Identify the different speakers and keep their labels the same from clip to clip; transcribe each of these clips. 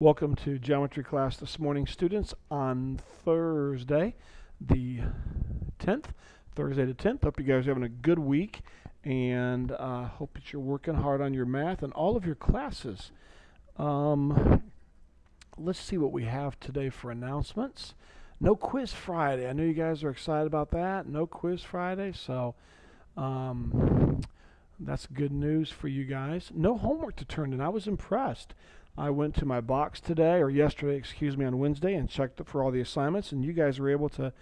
Speaker 1: Welcome to geometry class this morning, students, on Thursday, the 10th. Thursday the 10th. Hope you guys are having a good week, and hope that you're working hard on your math and all of your classes. Let's see what we have today for announcements. No quiz Friday. I know you guys are excited about that. No quiz Friday, so that's good news for you guys. No homework to turn in. I was impressed. I went to my box today, or yesterday, excuse me, on Wednesday, and checked for all the assignments, and you guys were able to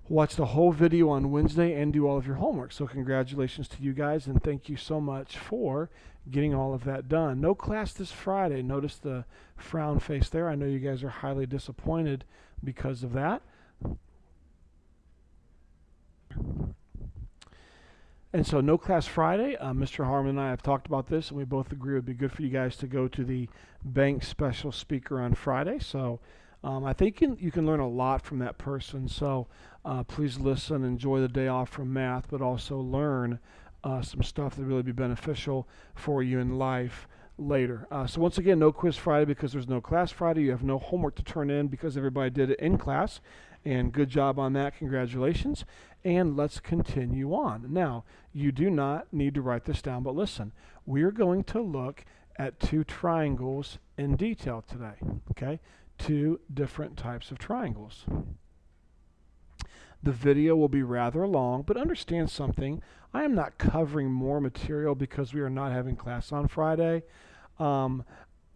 Speaker 1: watch the whole video on Wednesday and do all of your homework. So congratulations to you guys, and thank you so much for getting all of that done. No class this Friday. Notice the frown face there. I know you guys are highly disappointed because of that. And so no class Friday. Mr. Harmon and I have talked about this, and we both agree it would be good for you guys to go to the bank special speaker on Friday. So I think you can learn a lot from that person. So please listen, enjoy the day off from math, but also learn some stuff that will really be beneficial for you in life later. So once again, no quiz Friday because there's no class Friday. You have no homework to turn in because everybody did it in class. And good job on that. Congratulations. And let's continue on. Now, you do not need to write this down, but listen, we're going to look at two triangles in detail today. Okay? Two different types of triangles. The video will be rather long, but understand something. I am not covering more material because we are not having class on Friday.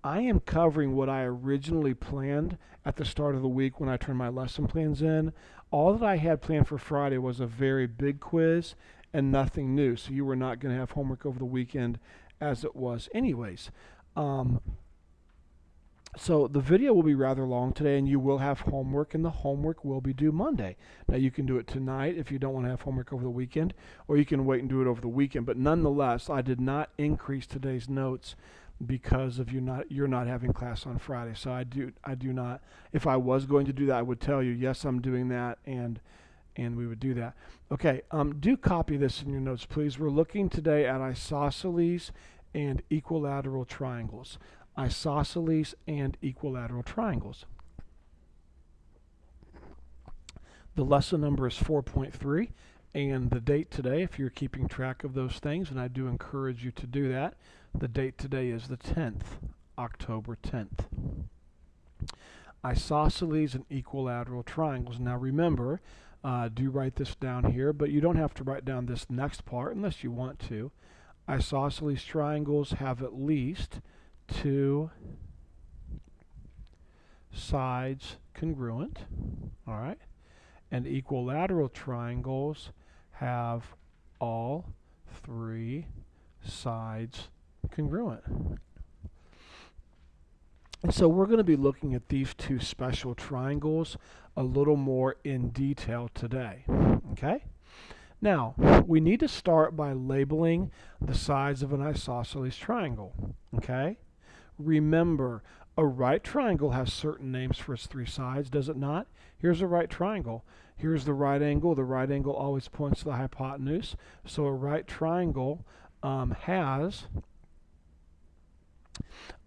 Speaker 1: I am covering what I originally planned at the start of the week when I turned my lesson plans in. All that I had planned for Friday was a very big quiz and nothing new. So you were not going to have homework over the weekend as it was anyways. So the video will be rather long today, and you will have homework, and the homework will be due Monday. Now you can do it tonight if you don't want to have homework over the weekend, or you can wait and do it over the weekend. But nonetheless, I did not increase today's notes because of you're not having class on Friday. So I do not. If I was going to do that, I would tell you, yes, I'm doing that, and we would do that. Okay, do copy this in your notes, please. We're looking today at isosceles and equilateral triangles. Isosceles and equilateral triangles. The lesson number is 4.3, and the date today, if you're keeping track of those things, and I do encourage you to do that, the date today is the 10th, October 10th. Isosceles and equilateral triangles. Now remember, do write this down here, but you don't have to write down this next part unless you want to. Isosceles triangles have at least two sides congruent, all right? And equilateral triangles have all three sides congruent. And so we're going to be looking at these two special triangles a little more in detail today, okay? Now, we need to start by labeling the sides of an isosceles triangle, okay? Remember, a right triangle has certain names for its three sides, does it not? Here's a right triangle. Here's the right angle. The right angle always points to the hypotenuse. So a right triangle has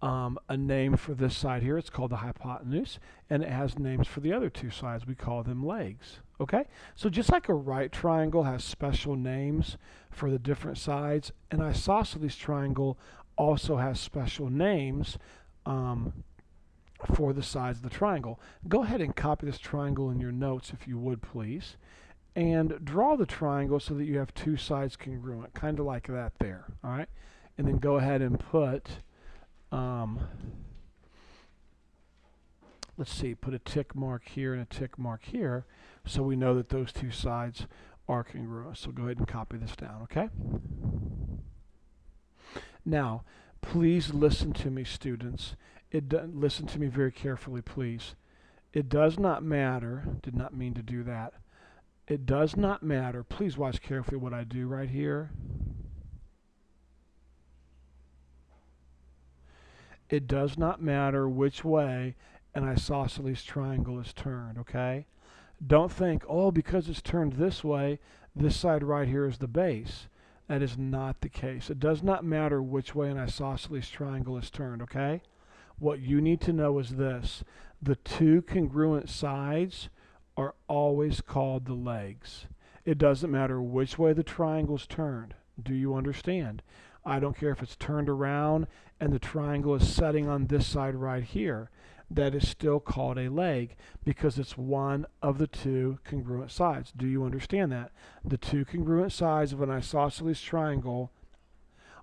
Speaker 1: a name for this side here. It's called the hypotenuse, and it has names for the other two sides. We call them legs. Okay? So just like a right triangle has special names for the different sides, an isosceles triangle also has special names for the sides of the triangle. Go ahead and copy this triangle in your notes if you would, please. And draw the triangle so that you have two sides congruent, kind of like that there. All right? And then go ahead and put, let's see, put a tick mark here and a tick mark here so we know that those two sides are congruent. So go ahead and copy this down, okay? Now, please listen to me, students. Listen to me very carefully, please. It does not matter, did not mean to do that. It does not matter, please watch carefully what I do right here. It does not matter which way an isosceles triangle is turned, okay? Don't think, oh, because it's turned this way, this side right here is the base. That is not the case. It does not matter which way an isosceles triangle is turned, okay? What you need to know is this: the two congruent sides are always called the legs. It doesn't matter which way the triangle's turned. Do you understand? I don't care if it's turned around and the triangle is setting on this side right here. That is still called a leg because it's one of the two congruent sides. Do you understand that? The two congruent sides of an isosceles triangle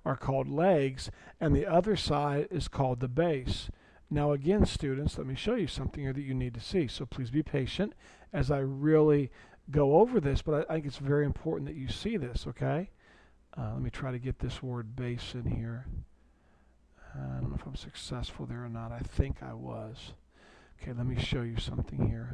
Speaker 1: are called legs, and the other side is called the base. Now again, students, let me show you something here that you need to see. So please be patient as I really go over this, but I think it's very important that you see this, okay? Let me try to get this word base in here. I don't know if I'm successful there or not. I think I was. Okay, let me show you something here.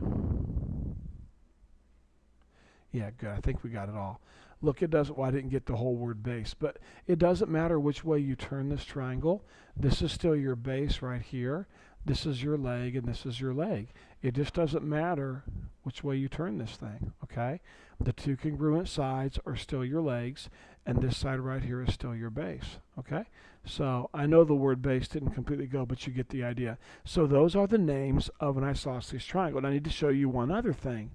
Speaker 1: Yeah, good. I think we got it all. Look, it doesn't, well, I didn't get the whole word base, but it doesn't matter which way you turn this triangle. This is still your base right here. This is your leg, and this is your leg. It just doesn't matter which way you turn this thing, okay? The two congruent sides are still your legs, and this side right here is still your base, okay? So I know the word base didn't completely go, but you get the idea. So those are the names of an isosceles triangle. And I need to show you one other thing.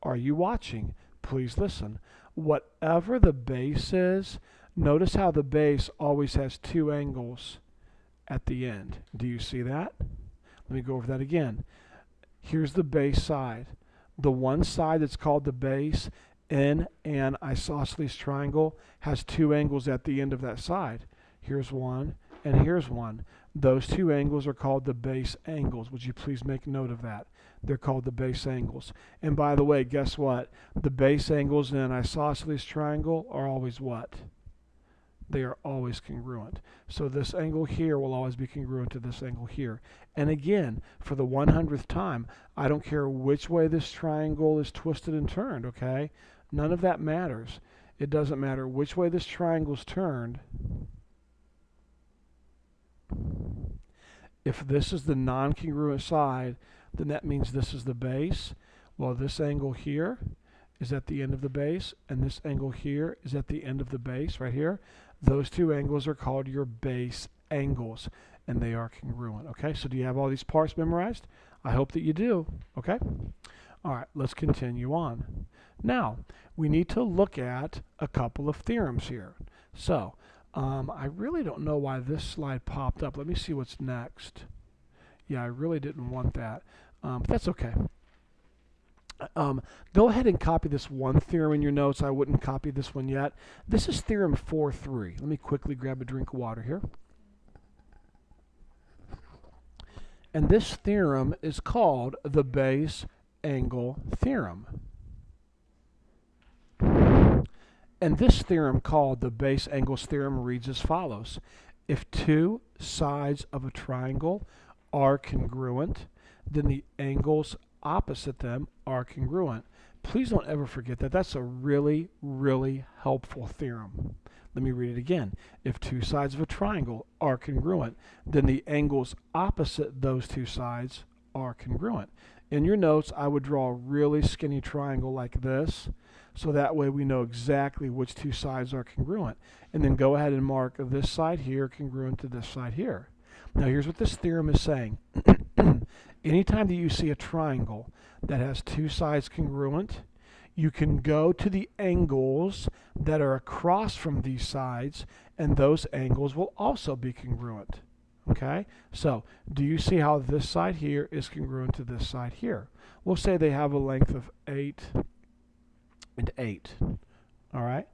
Speaker 1: Are you watching? Please listen. Whatever the base is, notice how the base always has two angles at the end. Do you see that? Let me go over that again. Here's the base side. The one side that's called the base in an isosceles triangle has two angles at the end of that side. Here's one, and here's one. Those two angles are called the base angles. Would you please make note of that? They're called the base angles. And by the way, guess what? The base angles in an isosceles triangle are always what? They are always congruent. So this angle here will always be congruent to this angle here. And again, for the 100th time, I don't care which way this triangle is twisted and turned, okay? None of that matters. It doesn't matter which way this triangle is turned. If this is the non-congruent side, then that means this is the base. Well, this angle here is at the end of the base, and this angle here is at the end of the base right here. Those two angles are called your base angles, and they are congruent. Okay, so do you have all these parts memorized? I hope that you do. Okay? All right, let's continue on. Now, we need to look at a couple of theorems here. So, I really don't know why this slide popped up. Let me see what's next. Yeah, I really didn't want that, but that's okay. Go ahead and copy this one theorem in your notes. I wouldn't copy this one yet. This is theorem 4.3. Let me quickly grab a drink of water here. And this theorem is called the base angle theorem. And this theorem, called the base angles theorem, reads as follows. If two sides of a triangle are congruent, then the angles opposite them are congruent. Please don't ever forget that. That's a really, really helpful theorem. Let me read it again. If two sides of a triangle are congruent, then the angles opposite those two sides are congruent. In your notes, I would draw a really skinny triangle like this, so that way we know exactly which two sides are congruent. And then go ahead and mark this side here congruent to this side here. Now here's what this theorem is saying. Anytime that you see a triangle that has two sides congruent, you can go to the angles that are across from these sides, and those angles will also be congruent. Okay? So, do you see how this side here is congruent to this side here? We'll say they have a length of 8 and 8. All right?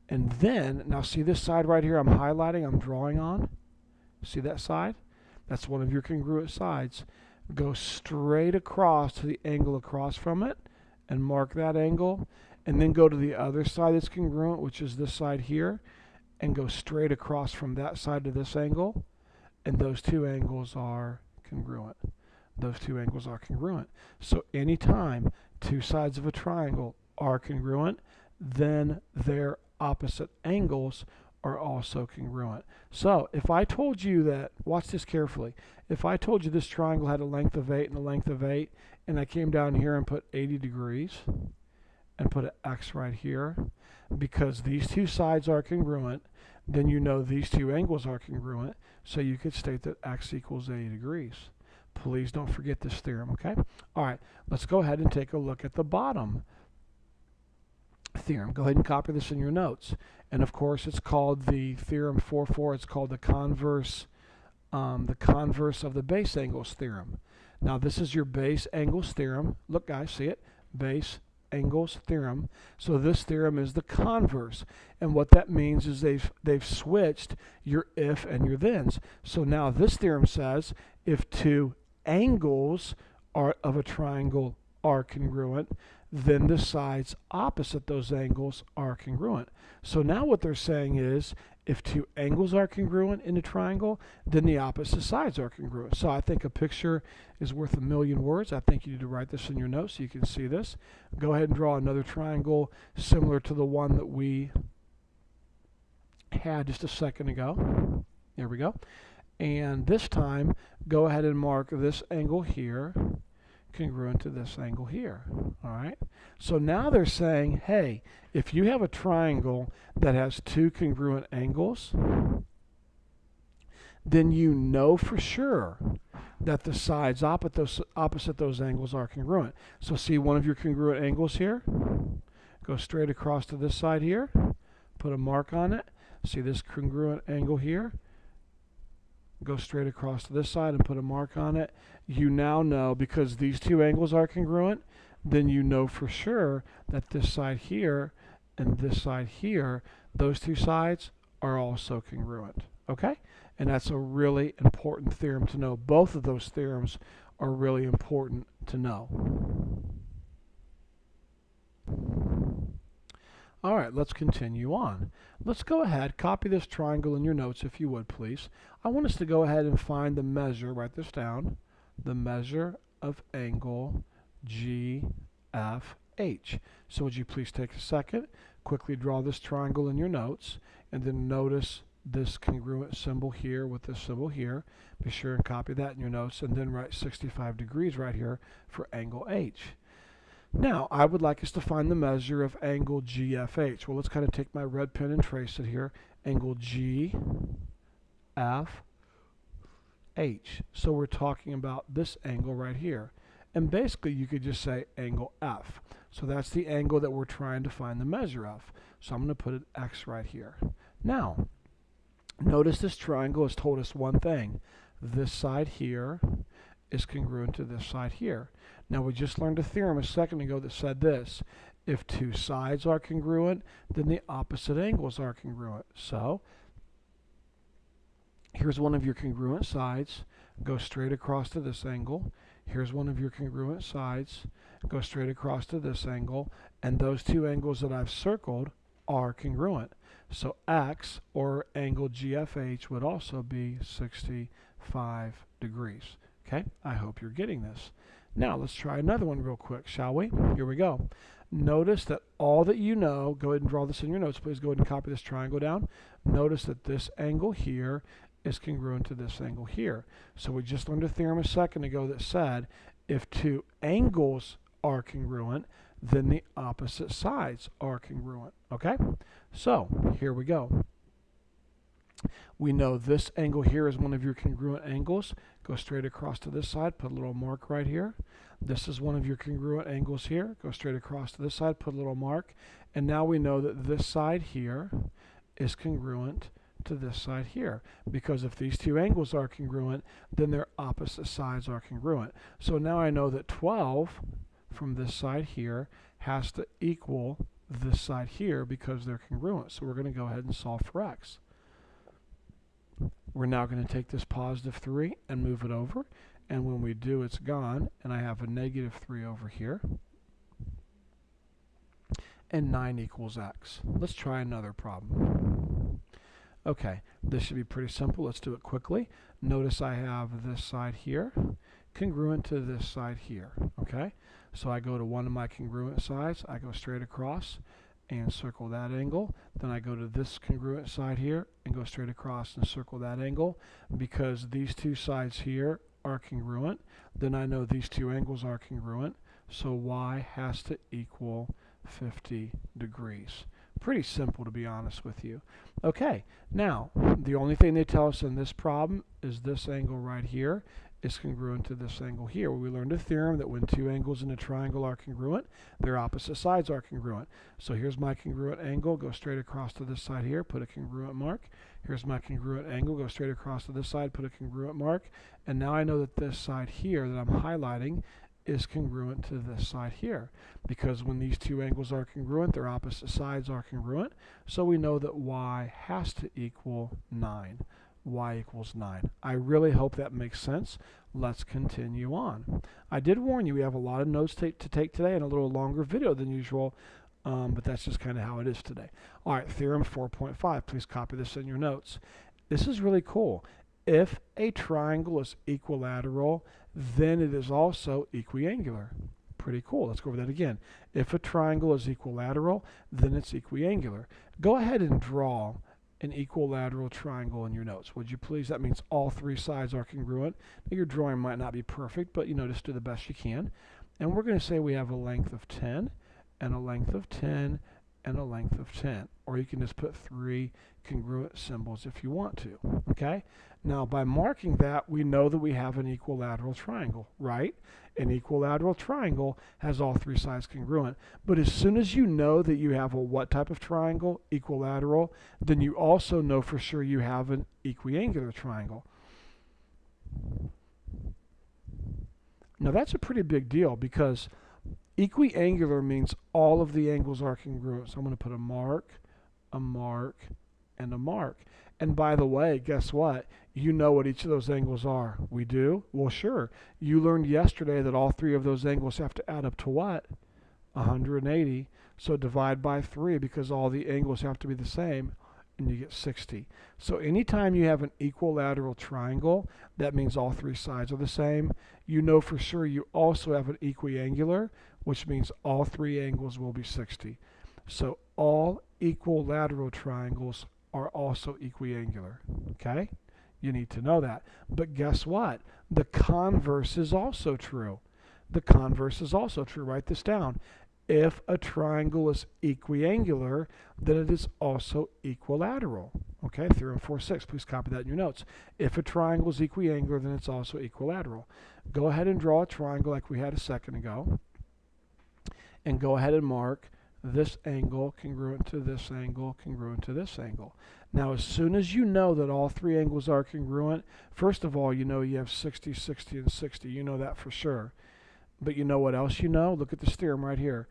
Speaker 1: And then, now see this side right here I'm highlighting, I'm drawing on? See that side? That's one of your congruent sides. Go straight across to the angle across from it and mark that angle, and then go to the other side that's congruent, which is this side here, and go straight across from that side to this angle, and those two angles are congruent. Those two angles are congruent. So anytime two sides of a triangle are congruent, then their opposite angles are also congruent. So if I told you that, watch this carefully, if I told you this triangle had a length of 8 and a length of 8, and I came down here and put 80 degrees and put an X right here, because these two sides are congruent, then you know these two angles are congruent. So you could state that x equals 80 degrees. Please don't forget this theorem, okay? All right, let's go ahead and take a look at the bottom theorem. Go ahead and copy this in your notes. And of course, it's called the theorem 4,4. It's called the converse of the base angles theorem. Now, this is your base angles theorem. Look, guys, see it? Base angles theorem. So this theorem is the converse, and what that means is they've switched your if and your thens. So now this theorem says if two angles of a triangle are congruent, then the sides opposite those angles are congruent. So now what they're saying is if two angles are congruent in a triangle, then the opposite sides are congruent. So I think a picture is worth a million words. I think you need to write this in your notes so you can see this. Go ahead and draw another triangle similar to the one that we had just a second ago. There we go. And this time, go ahead and mark this angle here congruent to this angle here. All right. So now they're saying, hey, if you have a triangle that has two congruent angles, then you know for sure that the sides opposite those angles are congruent. So see one of your congruent angles here? Go straight across to this side here. Put a mark on it. See this congruent angle here? Go straight across to this side and put a mark on it. You now know, because these two angles are congruent, then you know for sure that this side here and this side here, those two sides are also congruent. Okay? And that's a really important theorem to know. Both of those theorems are really important to know. All right, let's continue on. Let's go ahead, copy this triangle in your notes if you would, please. I want us to go ahead and find the measure, write this down, the measure of angle GFH. So would you please take a second, quickly draw this triangle in your notes, and then notice this congruent symbol here with this symbol here. Be sure and copy that in your notes, and then write 65 degrees right here for angle H. Now, I would like us to find the measure of angle GFH. Well, let's kind of take my red pen and trace it here. Angle GFH. So we're talking about this angle right here. And basically, you could just say angle F. So that's the angle that we're trying to find the measure of. So I'm going to put an X right here. Now, notice this triangle has told us one thing. This side here is congruent to this side here. Now we just learned a theorem a second ago that said this. If two sides are congruent, then the opposite angles are congruent. So here's one of your congruent sides. Go straight across to this angle. Here's one of your congruent sides. Go straight across to this angle. And those two angles that I've circled are congruent. So X, or angle GFH, would also be 65 degrees. Okay, I hope you're getting this. Now let's try another one real quick, shall we? Here we go. Notice that all that you know, go ahead and draw this in your notes, please go ahead and copy this triangle down. Notice that this angle here is congruent to this angle here. So we just learned a theorem a second ago that said if two angles are congruent, then the opposite sides are congruent. Okay? So here we go. We know this angle here is one of your congruent angles. Go straight across to this side, put a little mark right here. This is one of your congruent angles here. Go straight across to this side, put a little mark. And now we know that this side here is congruent to this side here. Because if these two angles are congruent, then their opposite sides are congruent. So now I know that 12 from this side here has to equal this side here because they're congruent. So we're going to go ahead and solve for X. We're now going to take this positive 3 and move it over. And when we do, it's gone. And I have a negative 3 over here. And 9 equals X. Let's try another problem. Okay, this should be pretty simple. Let's do it quickly. Notice I have this side here congruent to this side here. Okay, so I go to one of my congruent sides. I go straight across and circle that angle. Then I go to this congruent side here and go straight across and circle that angle. Because these two sides here are congruent, then I know these two angles are congruent. So Y has to equal 50 degrees. Pretty simple, to be honest with you. Okay, now, the only thing they tell us in this problem is this angle right here is congruent to this angle here. We learned a theorem that when two angles in a triangle are congruent, their opposite sides are congruent. So here's my congruent angle, go straight across to this side here, put a congruent mark. Here's my congruent angle, go straight across to this side, put a congruent mark. And now I know that this side here that I'm highlighting is congruent to this side here, because when these two angles are congruent, their opposite sides are congruent. So we know that y has to equal 9. Y equals 9. I really hope that makes sense. Let's continue on. I did warn you we have a lot of notes to take today and a little longer video than usual, but that's just kind of how it is today. All right, theorem 4.5. Please copy this in your notes. This is really cool. If a triangle is equilateral, then it is also equiangular. Pretty cool. Let's go over that again. If a triangle is equilateral, then it's equiangular. Go ahead and draw an equilateral triangle in your notes, would you please? That means all three sides are congruent. Now, your drawing might not be perfect, but just do the best you can. And we're going to say we have a length of 10, and a length of 10, and a length of 10. Or you can just put 3 congruent symbols if you want to. Okay? Now, by marking that, we know that we have an equilateral triangle, right? An equilateral triangle has all three sides congruent. But as soon as you know that you have a what type of triangle? Equilateral. Then you also know for sure you have an equiangular triangle. Now, that's a pretty big deal, because equiangular means all of the angles are congruent. So I'm going to put a mark, and a mark. And by the way, guess what? You know what each of those angles are. We do? Well, sure. You learned yesterday that all three of those angles have to add up to what? 180. So divide by 3, because all the angles have to be the same, and you get 60. So anytime you have an equilateral triangle, that means all three sides are the same. You know for sure you also have an equiangular, which means all three angles will be 60. So all equilateral triangles are also equiangular. Okay? You need to know that. But guess what? The converse is also true. The converse is also true. Write this down. If a triangle is equiangular, then it is also equilateral. Okay, theorem 4.6. Please copy that in your notes. If a triangle is equiangular, then it's also equilateral. Go ahead and draw a triangle like we had a second ago. And go ahead and mark this angle congruent to this angle, congruent to this angle. Now, as soon as you know that all three angles are congruent, first of all, you know you have 60, 60, and 60. You know that for sure. But you know what else you know? Look at this theorem right here.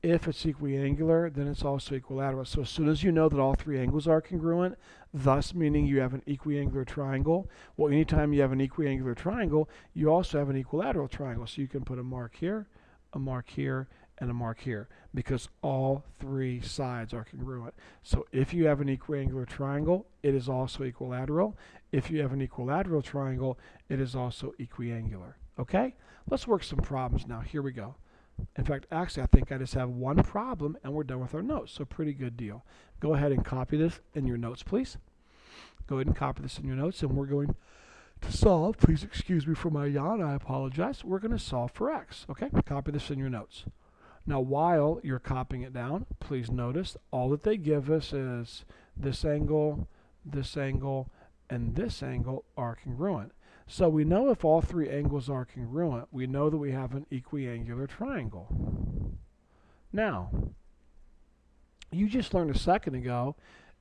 Speaker 1: If it's equiangular, then it's also equilateral. So as soon as you know that all three angles are congruent, thus meaning you have an equiangular triangle, well, anytime you have an equiangular triangle, you also have an equilateral triangle. So you can put a mark here, a mark here, and a mark here, because all three sides are congruent. So if you have an equiangular triangle, it is also equilateral. If you have an equilateral triangle, it is also equiangular. Okay? Let's work some problems now. Here we go. In fact, actually, I think I just have one problem, and we're done with our notes. So pretty good deal. Go ahead and copy this in your notes, please. Go ahead and copy this in your notes, and we're going to solve. Please excuse me for my yawn. I apologize. We're going to solve for x. Okay? Copy this in your notes. Now, while you're copying it down, please notice all that they give us is this angle, and this angle are congruent. So we know if all three angles are congruent, we know that we have an equiangular triangle. Now, you just learned a second ago,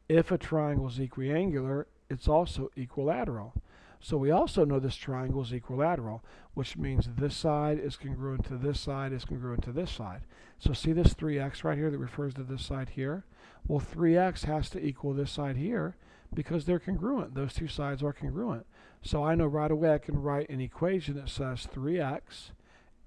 Speaker 1: if a triangle is equiangular, it's also equilateral. So we also know this triangle is equilateral, which means this side is congruent to this side is congruent to this side. So see this 3x right here that refers to this side here? Well, 3x has to equal this side here because they're congruent. Those two sides are congruent. So I know right away I can write an equation that says 3x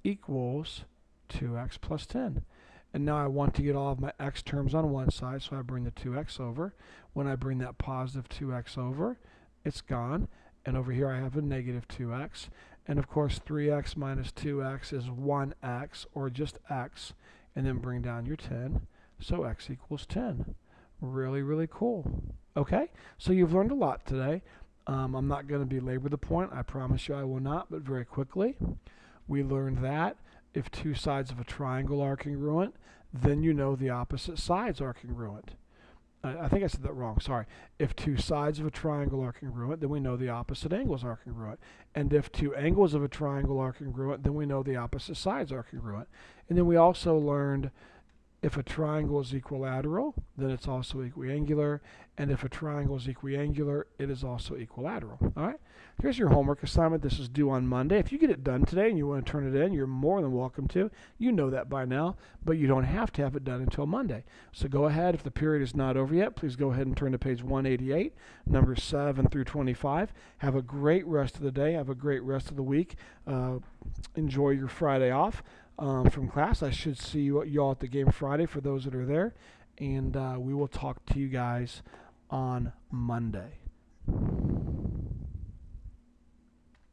Speaker 1: equals 2x plus 10. And now I want to get all of my x terms on one side, so I bring the 2x over. When I bring that positive 2x over, it's gone. And over here I have a negative 2x. And of course 3x minus 2x is 1x, or just x. And then bring down your 10. So x equals 10. Really, really cool. Okay, so you've learned a lot today. I'm not going to belabor the point. I promise you I will not, but very quickly. We learned that if two sides of a triangle are congruent, then you know the opposite sides are congruent. I think I said that wrong. Sorry. If two sides of a triangle are congruent, then we know the opposite angles are congruent. And if two angles of a triangle are congruent, then we know the opposite sides are congruent. And then we also learned if a triangle is equilateral, then it's also equiangular. And if a triangle is equiangular, it is also equilateral. All right? Here's your homework assignment. This is due on Monday. If you get it done today and you want to turn it in, you're more than welcome to. You know that by now, but you don't have to have it done until Monday. So go ahead. If the period is not over yet, please go ahead and turn to page 188, numbers 7 through 25. Have a great rest of the day. Have a great rest of the week. Enjoy your Friday off from class. I should see you all at the game Friday for those that are there. And we will talk to you guys on Monday.